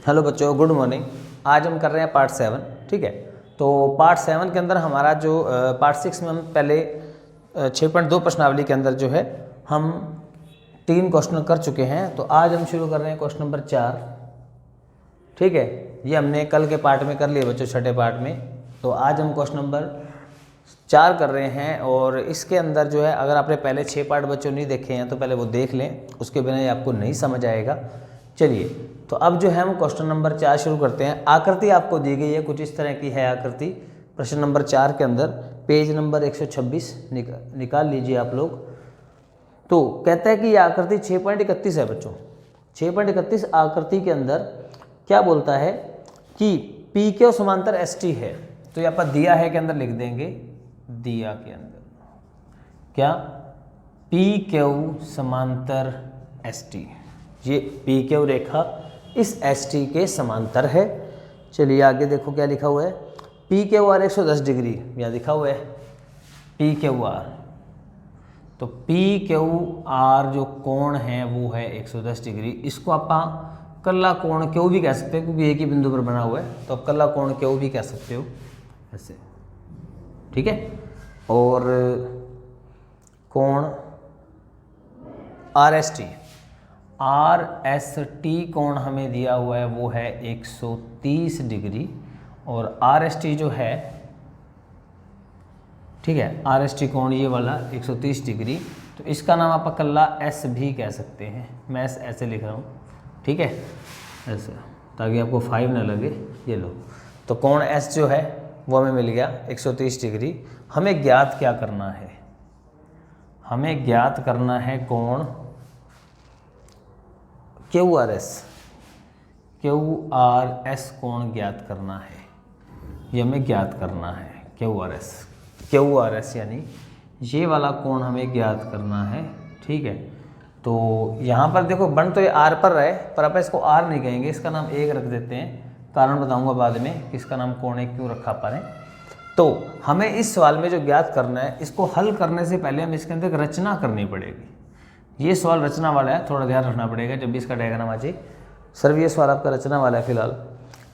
Hello बच्चों, good morning. आज हम कर रहे हैं पार्ट 7। ठीक है, तो पार्ट 7 के अंदर हमारा जो पार्ट 6 में हम पहले 6.2 प्रश्नावली के अंदर जो है हम 3 क्वेश्चन कर चुके हैं। तो आज हम शुरू कर रहे हैं क्वेश्चन नंबर 4। ठीक है, ये हमने कल के पार्ट में कर लिए बच्चों, छठे पार्ट में। तो आज हम क्वेश्चन नंबर 4 कर रहे हैं और इसके अंदर जो है अगर आपने पहले 6 पार्ट बच्चों नहीं देखे हैं तो पहले वो देख लें, उसके बिना ये आपको नहीं समझ आएगा। चलिए, तो अब जो है हम क्वेश्चन नंबर 4 शुरू करते हैं। आकृति आपको दी गई है, कुछ इस तरह की है आकृति। प्रश्न नंबर 4 के अंदर पेज नंबर 126 निकाल लीजिए आप लोग। तो कहता है कि यह आकृति 6.31 है बच्चों। 6.31 आकृति के अंदर क्या बोलता है कि पी क्यू समांतर एस टी है। तो यहाँ पर दिया है के अंदर लिख देंगे, दिया के अंदर क्या, पी क्यू समांतर एस टी। ये पी क्यू रेखा इस एस टी के समांतर है। चलिए आगे देखो क्या लिखा हुआ है, पी क्यू आर 110 डिग्री यहाँ लिखा हुआ है पी क्यू आर। तो पी क्यू आर जो कोण है वो है 110 डिग्री। इसको आप कल्ला कोण क्यों भी कह सकते हो क्योंकि एक ही बिंदु पर बना हुआ है, तो आप कल्ला कोण क्यों भी कह सकते हो ऐसे। ठीक है, और कोण आर एस टी कोण हमें दिया हुआ है वो है 130 डिग्री। और आर एस टी जो है, ठीक है, आर एस टी कोण ये वाला 130 डिग्री। तो इसका नाम आप कल्ला एस भी कह सकते हैं। मैं ऐसे लिख रहा हूँ, ठीक है, ऐसे, ताकि आपको 5 ना लगे। ये लो, तो कोण एस जो है वो हमें मिल गया 130 डिग्री। हमें ज्ञात क्या करना है, हमें ज्ञात करना है कोण क्यू आर एस कोण ज्ञात करना है। ये हमें ज्ञात करना है क्यू आर एस यानी ये वाला कोण हमें ज्ञात करना है। ठीक है, तो यहाँ पर देखो बन तो ये आर पर रहे, पर आप इसको आर नहीं कहेंगे, इसका नाम एक रख देते हैं। कारण बताऊंगा बाद में कि इसका नाम कोण एक क्यों रखा पर है। तो हमें इस सवाल में जो ज्ञात करना है, इसको हल करने से पहले हम इसके अंदर एक रचना करनी पड़ेगी। ये सवाल रचना वाला है, थोड़ा ध्यान रखना पड़ेगा जब भी इसका डायग्राम आ जाए। सर ये सवाल आपका रचना वाला है फिलहाल।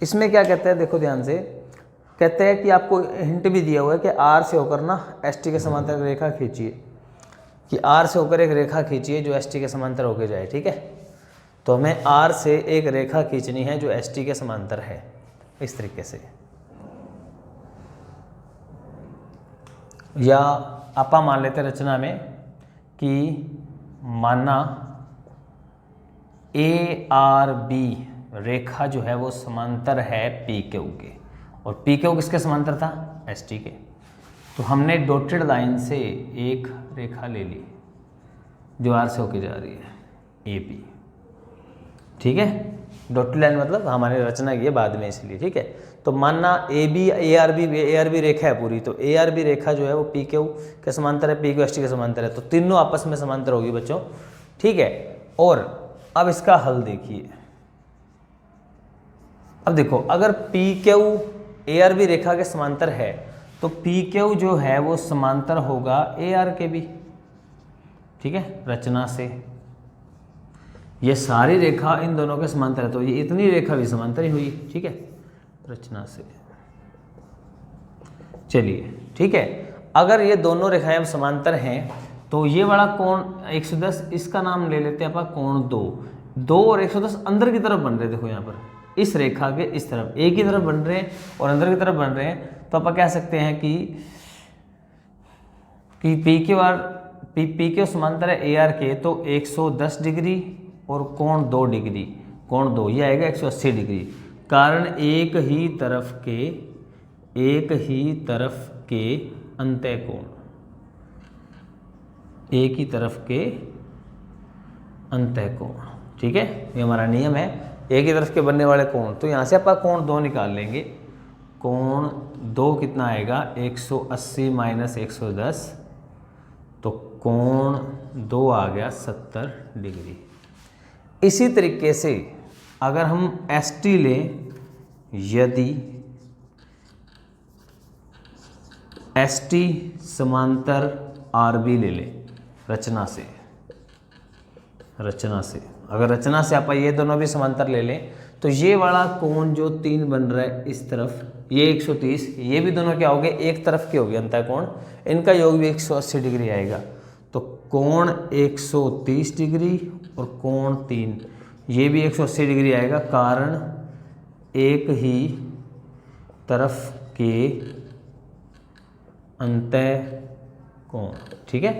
इसमें क्या कहते हैं, देखो ध्यान से, कहते हैं कि आपको हिंट भी दिया हुआ है कि आर से होकर ना एस टी के समांतर एक रेखा खींचिए, कि आर से होकर एक रेखा खींचिए जो एस टी के समांतर होकर जाए। ठीक है, तो हमें आर से एक रेखा खींचनी है जो एस टी के समांतर है, इस तरीके से। या आप मान लेते रचना में कि माना ए आर बी रेखा जो है वो समांतर है पी क्यू के, और पी क्यू किसके समांतर था, एस टी के। तो हमने डॉटेड लाइन से एक रेखा ले ली जो आर से होके जा रही है ए पी। ठीक है, डॉटेड लाइन मतलब हमारे रचना की है बाद में इसलिए। ठीक है, तो मानना ए आर बी रेखा है पूरी, तो ए आर बी रेखा जो है वो पी क्यू के समांतर है, पी क्यू एस टी के समांतर है। तो तीनों आपस में समांतर होगी बच्चों। ठीक है, और अब इसका हल देखिए। अब देखो, अगर P Q A R B रेखा के समांतर है तो पी क्यू जो है वो समांतर होगा ए आर के भी। ठीक है, रचना से ये सारी रेखा इन दोनों के समांतर है, तो ये इतनी रेखा भी समांतर ही हुई। ठीक है, रचना से। चलिए, ठीक है, अगर ये दोनों रेखाएं अब समांतर हैं तो ये वाला कोण 110, इसका नाम ले लेते हैं अपन कोण 2 और 110 अंदर की तरफ बन रहे हैं। देखो यहाँ पर इस रेखा के इस तरफ एक ही तरफ बन रहे हैं और अंदर की तरफ बन रहे हैं। तो अपन कह सकते हैं कि पी क्यू समांतर है ए आर के, तो 110 डिग्री और कोण 2 डिग्री, कोण 2 ये आएगा 180 डिग्री। कारण एक ही तरफ के अंतः कोण, एक ही तरफ के अंतः कोण। ठीक है, ये हमारा नियम है, एक ही तरफ के बनने वाले कोण। तो यहाँ से अपन कोण 2 निकाल लेंगे। कोण 2 कितना आएगा, 180 माइनस 110, तो कोण 2 आ गया 70 डिग्री। इसी तरीके से अगर हम एस टी लें, यदि एस टी समांतर आर बी ले लें रचना से, अगर रचना से आप ये दोनों भी समांतर ले लें तो ये वाला कोण जो 3 बन रहा है इस तरफ, ये 130, ये भी दोनों क्या हो गए, एक तरफ के हो गए अंतः कोण, इनका योग भी 180 डिग्री आएगा। तो कोण 130 डिग्री और कोण 3 ये भी 180 डिग्री आएगा, कारण एक ही तरफ के अंतः कोण, ठीक है,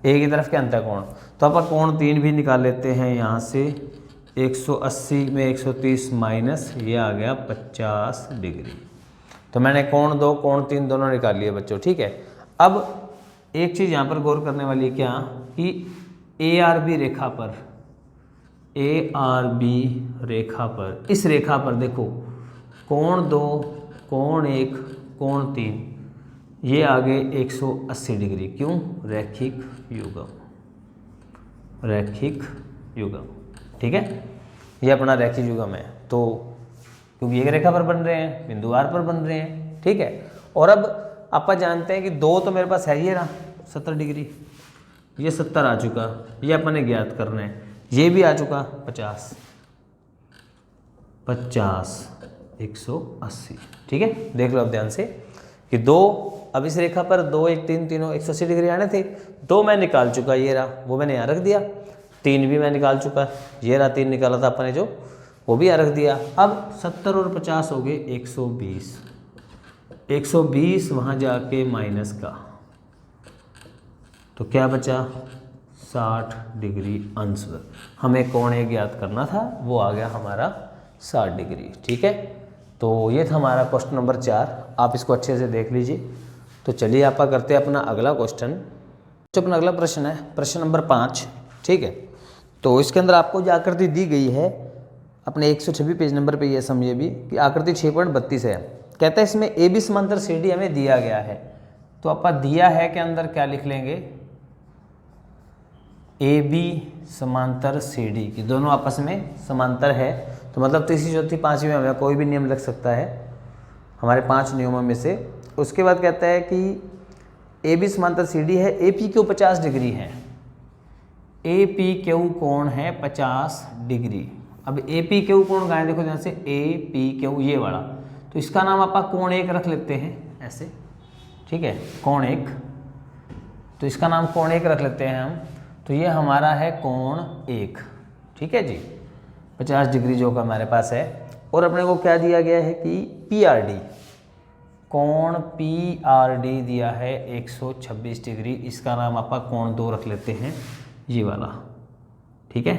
एक ही तरफ के अंतः कोण। तो अपन कोण 3 भी निकाल लेते हैं यहाँ से, 180 में 130 माइनस, ये आ गया 50 डिग्री। तो मैंने कोण 2 कोण 3 दोनों निकाल लिए बच्चों, ठीक है। अब एक चीज़ यहाँ पर गौर करने वाली है क्या, कि ARB रेखा पर, ARB रेखा पर, इस रेखा पर देखो कोण 2 कोण 1 कोण 3 ये आ गए 180 डिग्री। क्यों? रैखिक युग्म, रैखिक युग्म, ठीक है, ये अपना रैखिक युग्म है। तो क्योंकि एक रेखा पर बन रहे हैं, बिंदु R पर बन रहे हैं, ठीक है। और अब आप जानते हैं कि 2 तो मेरे पास है, ये रहा 70 डिग्री, ये 70 आ चुका, ये अपन ने ज्ञात करना है, ये भी आ चुका 50 180, ठीक है। देख लो अब ध्यान से कि 2, अब इस रेखा पर 2 1 3 तीनों 180 डिग्री आने थे, 2 मैं निकाल चुका, ये रहा, वो मैंने यहाँ रख दिया, 3 भी मैं निकाल चुका, ये रहा 3 निकाला था अपने जो, वो भी यहाँ रख दिया। अब 70 और 50 हो गए 120, 120 वहाँ जाके माइनस का, तो क्या बचा 60 डिग्री अंशवर। हमें कोण एक ज्ञात करना था, वो आ गया हमारा 60 डिग्री, ठीक है। तो ये था हमारा क्वेश्चन नंबर 4, आप इसको अच्छे से देख लीजिए। तो चलिए आप करते हैं अपना अगला क्वेश्चन। जो अपना अगला प्रश्न है प्रश्न नंबर 5, ठीक है। तो इसके अंदर आपको जो आकृति दी गई है अपने 126 पेज नंबर पे, ये समझिए भी कि आकृति 6.32 है। कहता है इसमें AB समांतर CD हमें दिया गया है। तो आप दिया है के अंदर क्या लिख लेंगे, AB समांतर CD की दोनों आपस में समांतर है। तो मतलब तीसरी चौथी पांचवी में हमें कोई भी नियम लग सकता है हमारे 5 नियमों में से। उसके बाद कहता है कि AB समांतर CD है, APQ 50 डिग्री है, APQ कोण है 50 डिग्री। अब APQ कोण कहाँ है, देखो ध्यान से, APQ ये वाला, तो इसका नाम आप कोण 1 रख लेते हैं ऐसे, ठीक है, कोण 1, तो इसका नाम कोण 1 रख लेते हैं हम। तो ये हमारा है कोण 1, ठीक है जी, 50 डिग्री जो का हमारे पास है। और अपने को क्या दिया गया है कि PRD, कोण PRD दिया है 126 डिग्री, इसका नाम आप कोण 2 रख लेते हैं, ये वाला, ठीक है,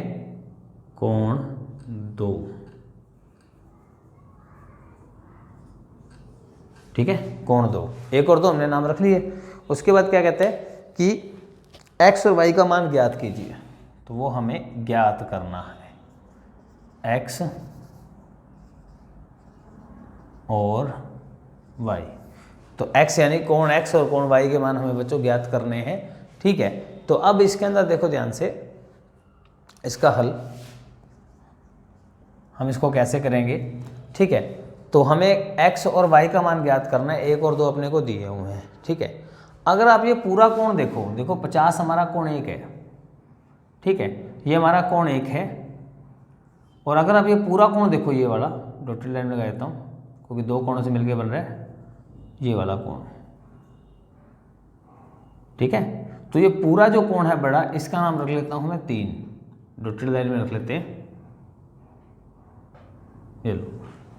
कोण 2, ठीक है, कोण 2, 1 और 2 हमने नाम रख लिए। उसके बाद क्या कहते हैं कि x और y का मान ज्ञात कीजिए। तो वो हमें ज्ञात करना है, x और y। तो x यानी कोण x और कोण y के मान हमें बच्चों ज्ञात करने हैं, ठीक है। तो अब इसके अंदर देखो ध्यान से, इसका हल हम इसको कैसे करेंगे, ठीक है। तो हमें x और y का मान ज्ञात करना है, 1 और 2 अपने को दिए हुए हैं, ठीक है। अगर आप ये पूरा कोण देखो, देखो 50 हमारा कोण 1 है, ठीक है, ये हमारा कोण 1 है। और अगर आप ये पूरा कोण देखो, ये वाला डॉटेड लाइन लगा देता हूँ क्योंकि 2 कोणों से मिलकर बन रहा है ये वाला कोण, ठीक है। तो ये पूरा जो कोण है बड़ा, इसका नाम रख लेता हूँ मैं 3, डॉटेड लाइन में रख लेते हैं, ये लो,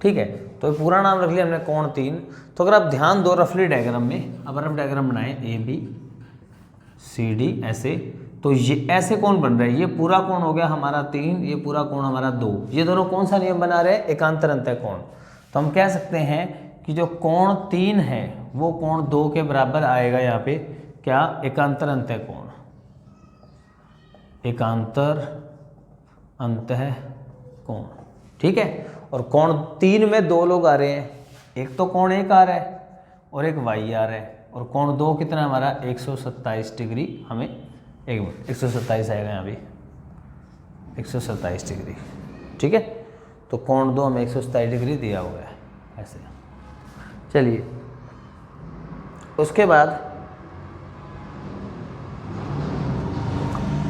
ठीक है। तो पूरा नाम रख लिया हमने कोण 3। तो अगर आप ध्यान दो रफली डायग्राम में, अब हम डायग्राम बनाएं ABCD ऐसे, तो ये ऐसे कोण बन रहा है, ये पूरा कोण हो गया हमारा 3, ये पूरा कोण हमारा 2, ये दोनों कौन सा नियम बना रहे हैं, एकांतर अंतः कोण। तो हम कह सकते हैं कि जो कोण 3 है वो कोण 2 के बराबर आएगा, यहाँ पे क्या, एकांतर अंतः कोण, एकांतर अंतः कोण, ठीक है। और कोण 3 में 2 लोग आ रहे हैं, एक तो कोण 1 आ रहा है और एक y आ रहा है, और कोण 2 कितना हमारा 127 डिग्री, हमें 127 आएगा यहाँ भी, 127 डिग्री, ठीक है। तो कोण 2 हमें 127 डिग्री दिया हुआ है ऐसे। चलिए उसके बाद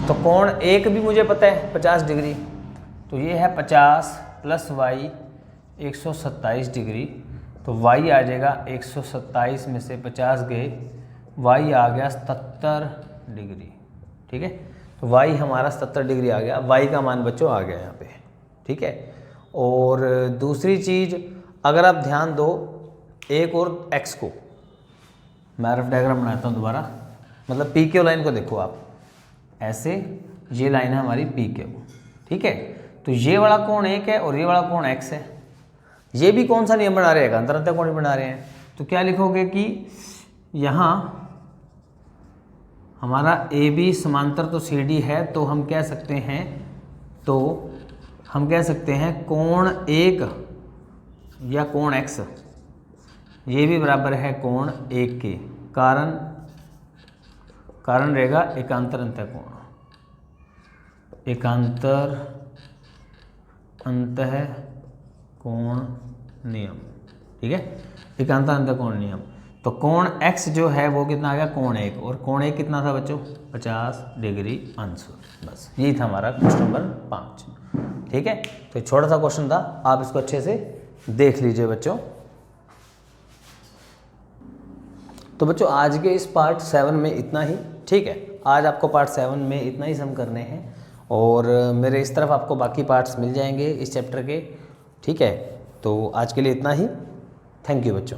तो कोण 1 भी मुझे पता है 50 डिग्री, तो ये है 50 + y 127 डिग्री, तो y आ जाएगा 127 में से 50 गए, y आ गया 77 डिग्री। ठीक है, तो y हमारा 77 डिग्री आ गया, y का मान बच्चों आ गया यहाँ पे। ठीक है, और दूसरी चीज़ अगर आप ध्यान दो एक और x को, मैं रफ डायग्राम बनाता हूँ दोबारा, मतलब पी क्यू लाइन को देखो आप, ऐसे ये लाइन है हमारी पी क्यू। ठीक है, तो ये वाला कोण 1 है और ये वाला कोण x है। ये भी कौन सा नियम बना रहे हैं, अंतर अंतर कोण बना रहे हैं। तो क्या लिखोगे कि यहाँ हमारा ए बी समांतर तो सी डी है, तो हम कह सकते हैं कोण 1 या कोण x ये भी बराबर है कोण 1 के, कारण रहेगा एकांतर अंतःकोण, एकांतर अंतःकोण नियम। ठीक है, एकांतर अंतःकोण नियम। तो कोण x जो है वो कितना आ गया, कोण 1, और कोण 1 कितना था बच्चों, 50 डिग्री अंश। बस यही था हमारा क्वेश्चन नंबर 5। ठीक है, तो छोटा सा क्वेश्चन था, आप इसको अच्छे से देख लीजिए बच्चों। तो बच्चों आज के इस पार्ट 7 में इतना ही। ठीक है, आज आपको पार्ट 7 में इतना ही सम करने हैं, और मेरे इस तरफ आपको बाकी पार्ट्स मिल जाएंगे इस चैप्टर के। ठीक है, तो आज के लिए इतना ही। थैंक यू बच्चों।